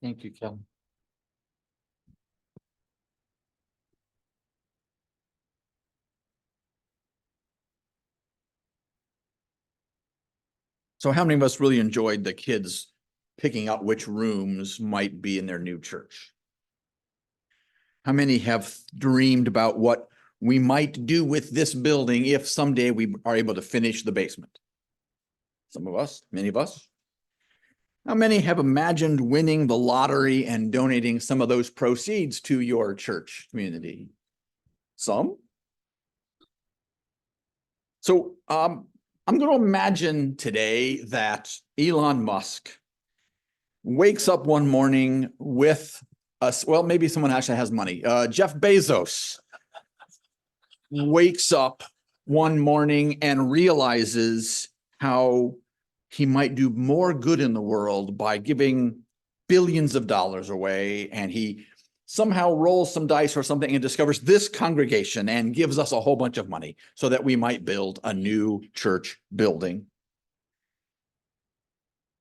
Thank you, Kelly. So how many of us really enjoyed the kids picking out which rooms might be in their new church? How many have dreamed about what we might do with this building if someday we are able to finish the basement? Some of us, many of us. How many have imagined winning the lottery and donating some of those proceeds to your church community? Some. So I'm going to imagine today that Elon Musk wakes up one morning with us. Well, maybe someone actually has money. Jeff Bezos wakes up one morning and realizes how he might do more good in the world by giving billions of dollars away. And he somehow rolls some dice or something and discovers this congregation and gives us a whole bunch of money so that we might build a new church building.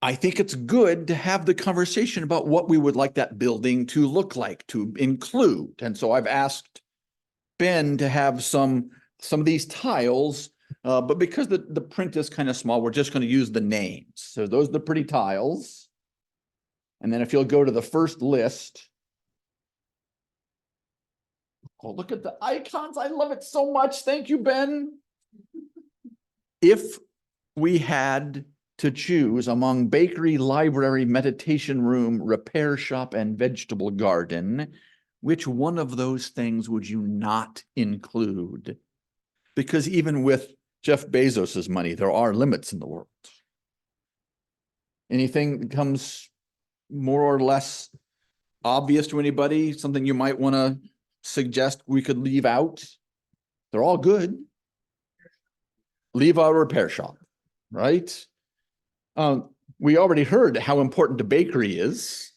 I think it's good to have the conversation about what we would like that building to look like, to include. And so I've asked Ben to have some of these tiles, but because the print is kind of small, we're just going to use the names. So those are the pretty tiles. And then if you'll go to the first list. Oh, look at the icons. I love it so much. Thank you, Ben. If we had to choose among bakery, library, meditation room, repair shop, and vegetable garden, which one of those things would you not include? Because even with Jeff Bezos's money, there are limits in the world. Anything that comes more or less obvious to anybody? Something you might want to suggest we could leave out? They're all good. Leave out a repair shop, right? We already heard how important a bakery is.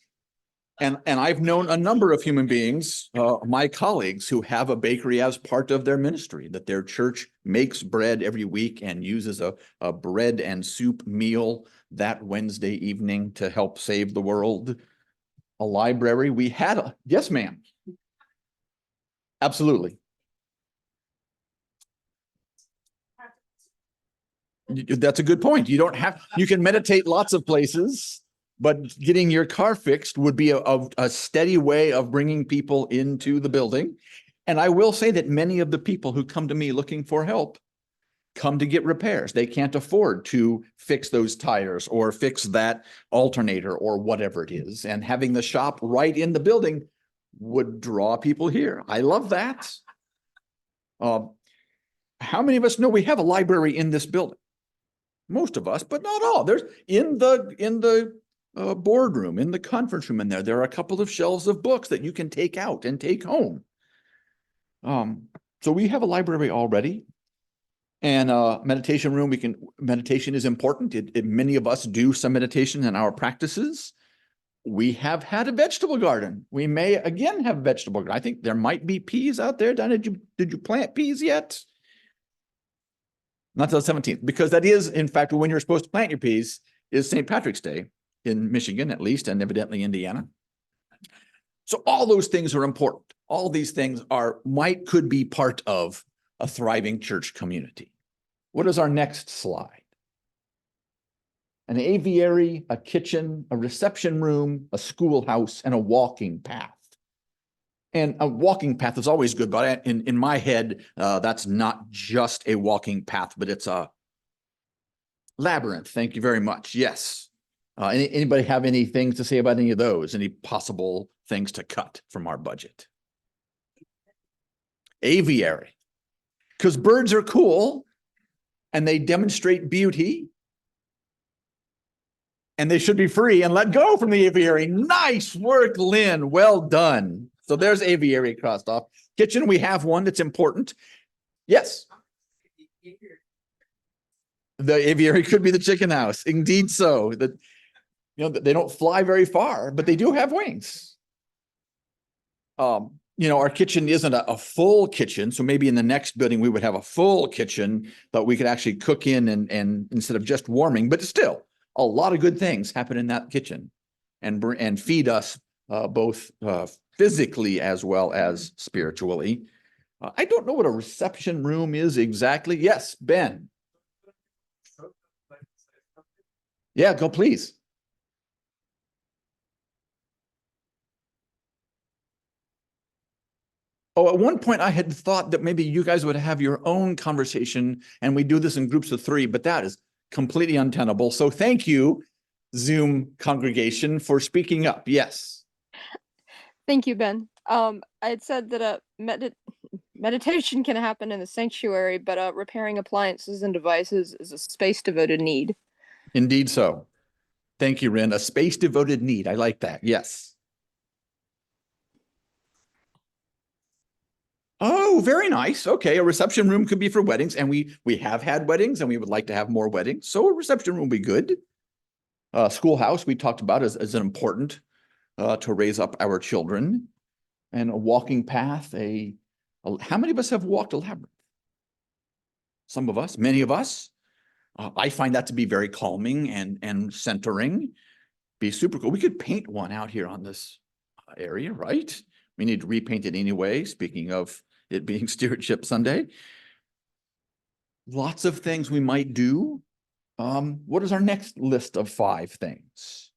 And I've known a number of human beings, my colleagues, who have a bakery as part of their ministry, that their church makes bread every week and uses a bread and soup meal that Wednesday evening to help save the world. A library, we had a, yes, ma'am. Absolutely. That's a good point. You don't have, you can meditate lots of places, but getting your car fixed would be a steady way of bringing people into the building. And I will say that many of the people who come to me looking for help come to get repairs. They can't afford to fix those tires or fix that alternator or whatever it is. And having the shop right in the building would draw people here. I love that. How many of us know we have a library in this building? Most of us, but not all. There's in the boardroom, in the conference room in there, there are a couple of shelves of books that you can take out and take home. So we have a library already. And meditation room, meditation is important. Many of us do some meditation in our practices. We have had a vegetable garden. We may again have a vegetable garden. I think there might be peas out there. Donna, did you plant peas yet? Not till the 17th, because that is, in fact, when you're supposed to plant your peas is St. Patrick's Day in Michigan, at least, and evidently Indiana. So all those things are important. All these things could be part of a thriving church community. What is our next slide? An aviary, a kitchen, a reception room, a schoolhouse, and a walking path. And a walking path is always good, but in my head, that's not just a walking path, but it's a labyrinth. Thank you very much. Yes. Anybody have any things to say about any of those? Any possible things to cut from our budget? Aviary. Because birds are cool and they demonstrate beauty. And they should be free and let go from the aviary. Nice work, Lynn. Well done. So there's aviary crossed off. Kitchen, we have one that's important. Yes. The aviary could be the chicken house. Indeed so. They don't fly very far, but they do have wings. Our kitchen isn't a full kitchen. So maybe in the next building, we would have a full kitchen, but we could actually cook in and instead of just warming, but still a lot of good things happen in that kitchen. and feed us both physically as well as spiritually. I don't know what a reception room is exactly. Yes, Ben. Yeah, go please. Oh, at one point I had thought that maybe you guys would have your own conversation and we do this in groups of 3, but that is completely untenable. So thank you, Zoom congregation, for speaking up. Yes. Thank you, Ben. I had said that meditation can happen in the sanctuary, but repairing appliances and devices is a space-devoted need. Indeed so. Thank you, Ren. A space-devoted need. I like that. Yes. Oh, very nice. Okay, a reception room could be for weddings, and we have had weddings, and we would like to have more weddings. So a reception room would be good. Schoolhouse we talked about as an important to raise up our children, and a walking path. How many of us have walked a labyrinth? Some of us, many of us. I find that to be very calming and centering. Be super cool. We could paint one out here on this area, right? We need to repaint it anyway. Speaking of it being Stewardship Sunday, lots of things we might do. What is our next list of 5 things?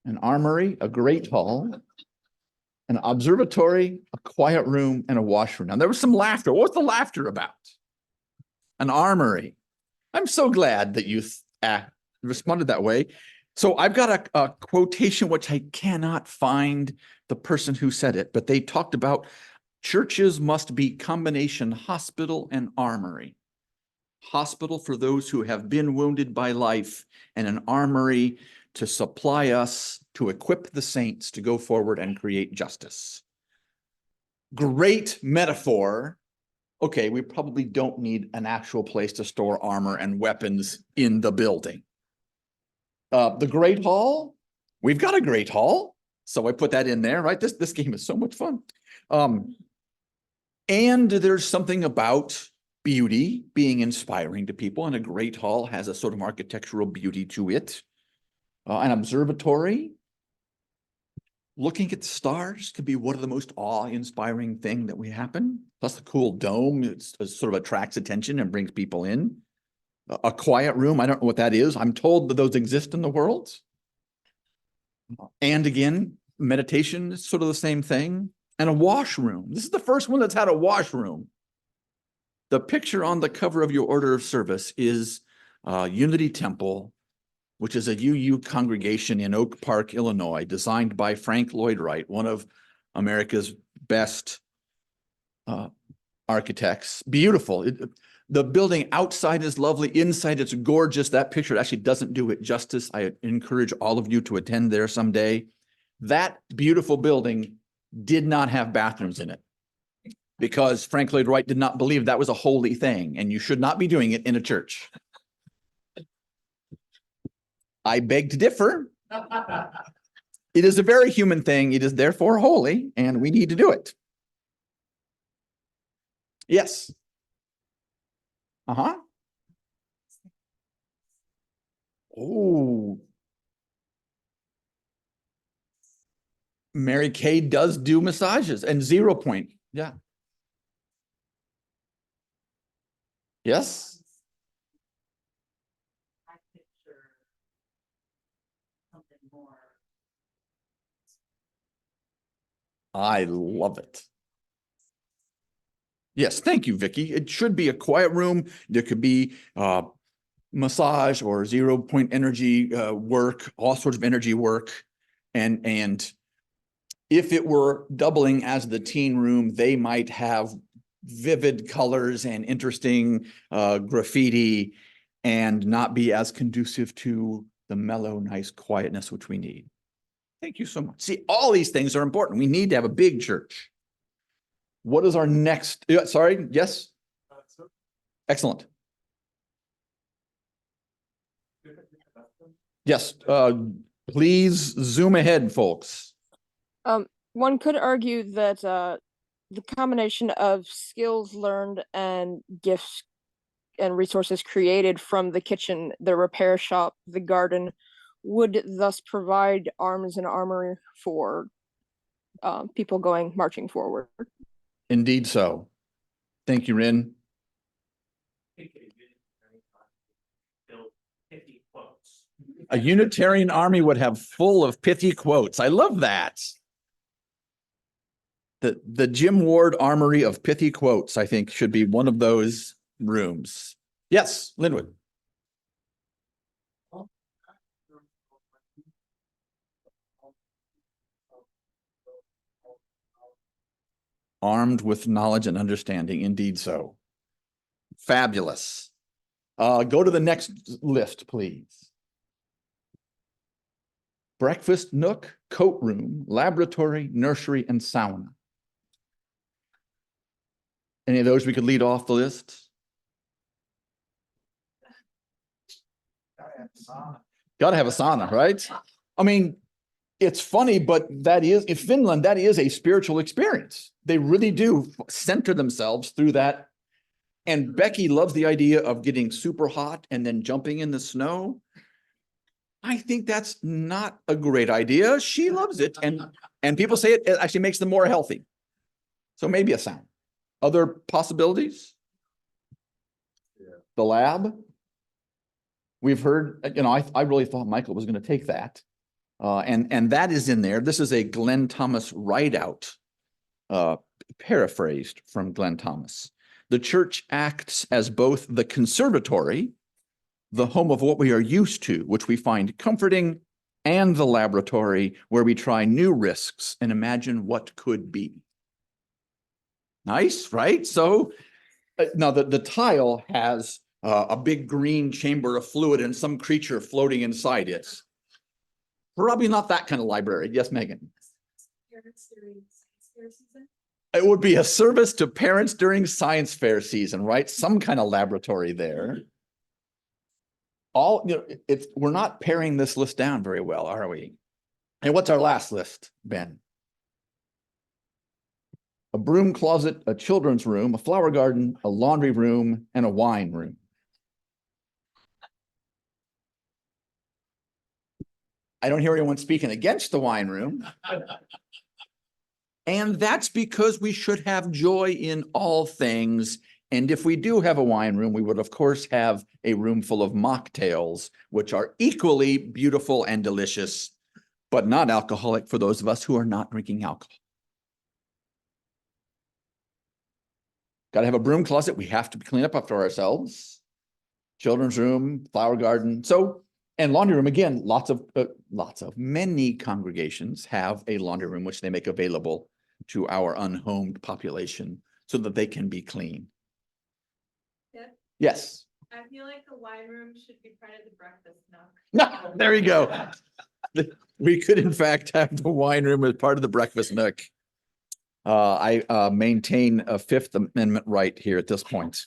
An armory, a great hall, an observatory, a quiet room, and a washroom. Now, there was some laughter. What was the laughter about? An armory. I'm so glad that you responded that way. So I've got a quotation, which I cannot find the person who said it, but they talked about churches must be combination hospital and armory. Hospital for those who have been wounded by life, and an armory to supply us, to equip the saints to go forward and create justice. Great metaphor. Okay, we probably don't need an actual place to store armor and weapons in the building. The Great Hall, we've got a Great Hall, so I put that in there, right? This game is so much fun. And there's something about beauty being inspiring to people, and a Great Hall has a sort of architectural beauty to it. An observatory, looking at the stars could be one of the most awe-inspiring thing that we happen. Plus the cool dome, it sort of attracts attention and brings people in. A quiet room, I don't know what that is. I'm told that those exist in the world. And again, meditation is sort of the same thing. And a washroom. This is the first one that's had a washroom. The picture on the cover of your order of service is Unity Temple, which is a UU congregation in Oak Park, Illinois, designed by Frank Lloyd Wright, one of America's best architects. Beautiful. The building outside is lovely. Inside, it's gorgeous. That picture actually doesn't do it justice. I encourage all of you to attend there someday. That beautiful building did not have bathrooms in it because Frank Lloyd Wright did not believe that was a holy thing, and you should not be doing it in a church. I beg to differ. It is a very human thing. It is therefore holy, and we need to do it. Yes. Uh-huh. Oh. Mary Kay does do massages, and 0 Point. Yeah. Yes. I picture something more. I love it. Yes, thank you, Vicki. It should be a quiet room. There could be massage or 0 Point energy work, all sorts of energy work. And if it were doubling as the teen room, they might have vivid colors and interesting graffiti and not be as conducive to the mellow, nice quietness which we need. Thank you so much. See, all these things are important. We need to have a big church. What is our next? Sorry, yes? Excellent. Yes, please zoom ahead, folks. One could argue that the combination of skills learned and gifts and resources created from the kitchen, the repair shop, the garden, would thus provide arms and armor for people marching forward. Indeed so. Thank you, Rin. A Unitarian army would have full of pithy quotes. I love that. The Jim Ward Armory of pithy quotes, I think, should be one of those rooms. Yes, Linwood. Armed with knowledge and understanding, indeed so. Fabulous. Go to the next list, please. Breakfast nook, coat room, laboratory, nursery, and sauna. Any of those we could lead off the list? Got to have a sauna, right? I mean, it's funny, but that is, in Finland, that is a spiritual experience. They really do center themselves through that. And Becky loves the idea of getting super hot and then jumping in the snow. I think that's not a great idea. She loves it. And people say it actually makes them more healthy. So maybe a sauna. Other possibilities? Yeah. The lab? We've heard, you know, I really thought Michael was going to take that. And that is in there. This is a Glenn Thomas write-out, paraphrased from Glenn Thomas. The church acts as both the conservatory, the home of what we are used to, which we find comforting, and the laboratory where we try new risks and imagine what could be. Nice, right? So now the tile has a big green chamber of fluid and some creature floating inside it. Probably not that kind of library. Yes, Megan. It would be a service to parents during science fair season, right? Some kind of laboratory there. All, you know, we're not paring this list down very well, are we? And what's our last list, Ben? A broom closet, a children's room, a flower garden, a laundry room, and a wine room. I don't hear anyone speaking against the wine room. And that's because we should have joy in all things. And if we do have a wine room, we would, of course, have a room full of mocktails, which are equally beautiful and delicious, but not alcoholic for those of us who are not drinking alcohol. Got to have a broom closet. We have to clean up after ourselves. Children's room, flower garden. So, and laundry room, again, many congregations have a laundry room, which they make available to our unhomed population so that they can be clean. Yeah. Yes. I feel like the wine room should be part of the breakfast nook. No, there you go. We could, in fact, have the wine room as part of the breakfast nook. I maintain a Fifth Amendment right here at this point.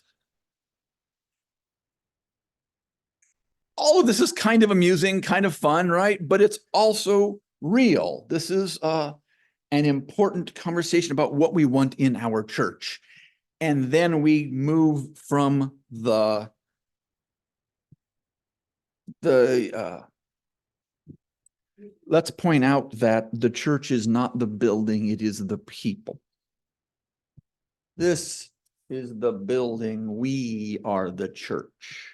All of this is kind of amusing, kind of fun, right? But it's also real. This is an important conversation about what we want in our church. And then we move from let's point out that the church is not the building, it is the people. This is the building, we are the church.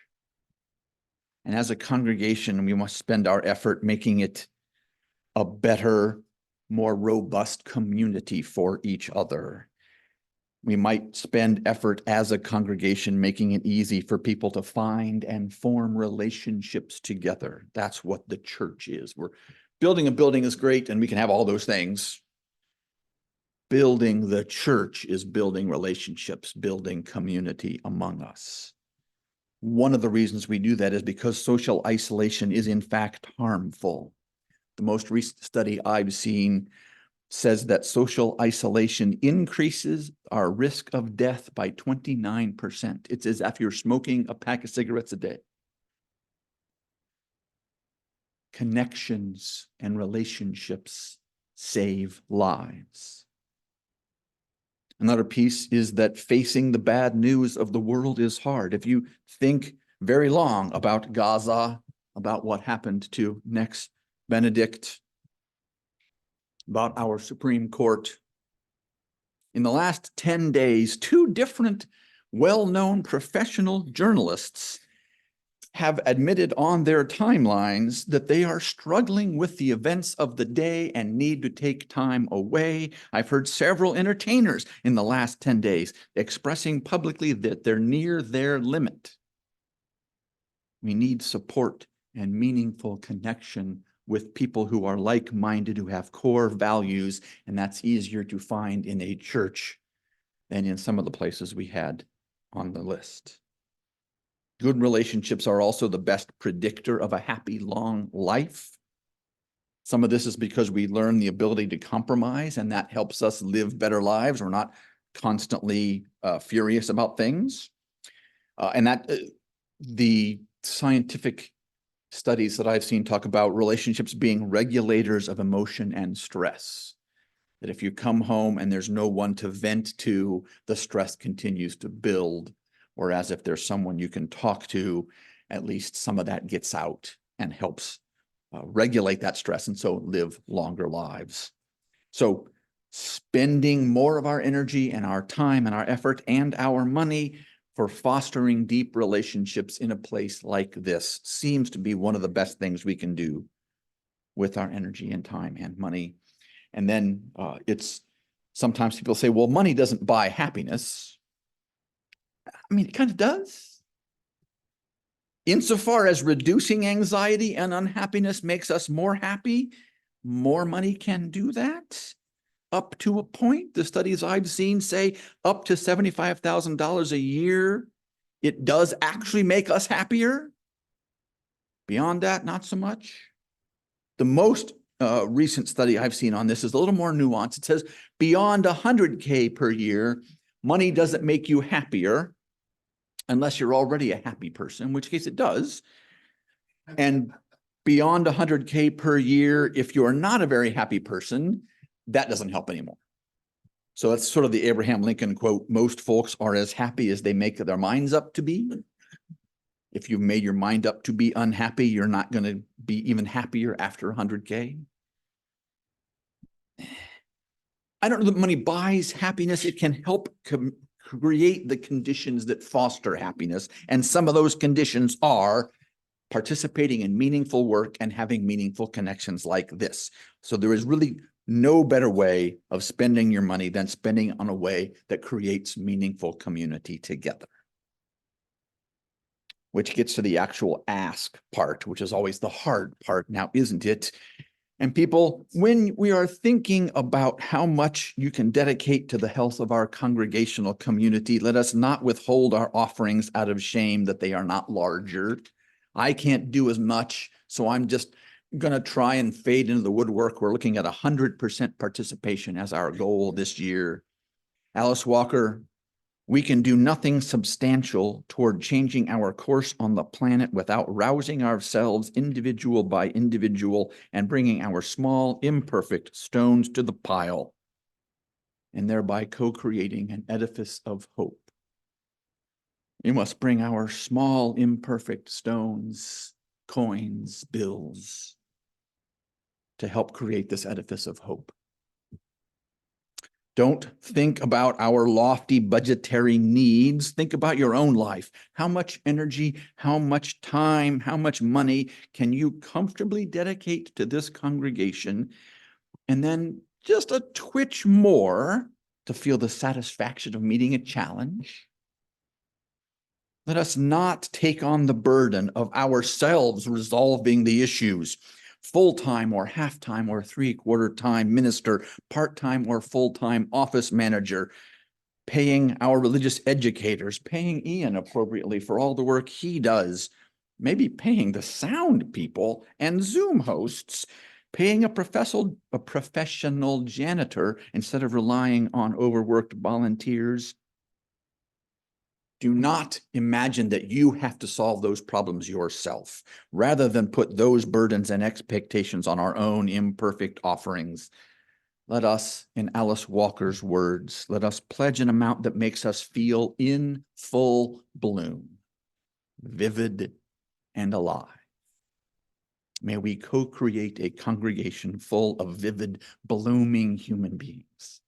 And as a congregation, we must spend our effort making it a better, more robust community for each other. We might spend effort as a congregation making it easy for people to find and form relationships together. That's what the church is. We're building a building is great, and we can have all those things. Building the church is building relationships, building community among us. One of the reasons we do that is because social isolation is in fact harmful. The most recent study I've seen says that social isolation increases our risk of death by 29%. It's as if you're smoking a pack of cigarettes a day. Connections and relationships save lives. Another piece is that facing the bad news of the world is hard. If you think very long about Gaza about what happened to Nex Benedict, about our Supreme Court. In the last 10 days, two different well-known professional journalists have admitted on their timelines that they are struggling with the events of the day and need to take time away. I've heard several entertainers in the last 10 days expressing publicly that they're near their limit. We need support and meaningful connection with people who are like-minded, who have core values, and that's easier to find in a church than in some of the places we had on the list. Good relationships are also the best predictor of a happy, long life. Some of this is because we learn the ability to compromise, and that helps us live better lives. We're not constantly furious about things. The scientific studies that I've seen talk about relationships being regulators of emotion and stress. That if you come home and there's no one to vent to, the stress continues to build. Whereas if there's someone you can talk to, at least some of that gets out and helps regulate that stress, and so live longer lives. So spending more of our energy and our time and our effort and our money for fostering deep relationships in a place like this seems to be one of the best things we can do with our energy and time and money. And then sometimes people say, well, money doesn't buy happiness. I mean, it kind of does. Insofar as reducing anxiety and unhappiness makes us more happy, more money can do that. Up to a point, the studies I've seen say up to $75,000 a year, it does actually make us happier. Beyond that, not so much. The most recent study I've seen on this is a little more nuanced. It says beyond 100K per year, money doesn't make you happier unless you're already a happy person, in which case it does. And beyond 100K per year, if you're not a very happy person, that doesn't help anymore. So that's sort of the Abraham Lincoln quote, most folks are as happy as they make their minds up to be. If you've made your mind up to be unhappy, you're not going to be even happier after 100K. I don't know that money buys happiness. It can help create the conditions that foster happiness. And some of those conditions are participating in meaningful work and having meaningful connections like this. So there is really no better way of spending your money than spending on a way that creates meaningful community together. Which gets to the actual ask part, which is always the hard part now, isn't it? And people, when we are thinking about how much you can dedicate to the health of our congregational community, let us not withhold our offerings out of shame that they are not larger. I can't do as much, so I'm just going to try and fade into the woodwork. We're looking at 100% participation as our goal this year. Alice Walker, we can do nothing substantial toward changing our course on the planet without rousing ourselves individual by individual and bringing our small, imperfect stones to the pile, and thereby co-creating an edifice of hope. We must bring our small, imperfect stones, coins, bills, to help create this edifice of hope. Don't think about our lofty budgetary needs. Think about your own life. How much energy, how much time, how much money can you comfortably dedicate to this congregation? And then just a twitch more to feel the satisfaction of meeting a challenge. Let us not take on the burden of ourselves resolving the issues. Full-time or half-time or three-quarter time minister, part-time or full-time office manager, paying our religious educators, paying Ian appropriately for all the work he does, maybe paying the sound people and Zoom hosts, paying a professional janitor instead of relying on overworked volunteers. Do not imagine that you have to solve those problems yourself. Rather than put those burdens and expectations on our own imperfect offerings, let us, in Alice Walker's words, let us pledge an amount that makes us feel in full bloom, vivid and alive. May we co-create a congregation full of vivid, blooming human beings.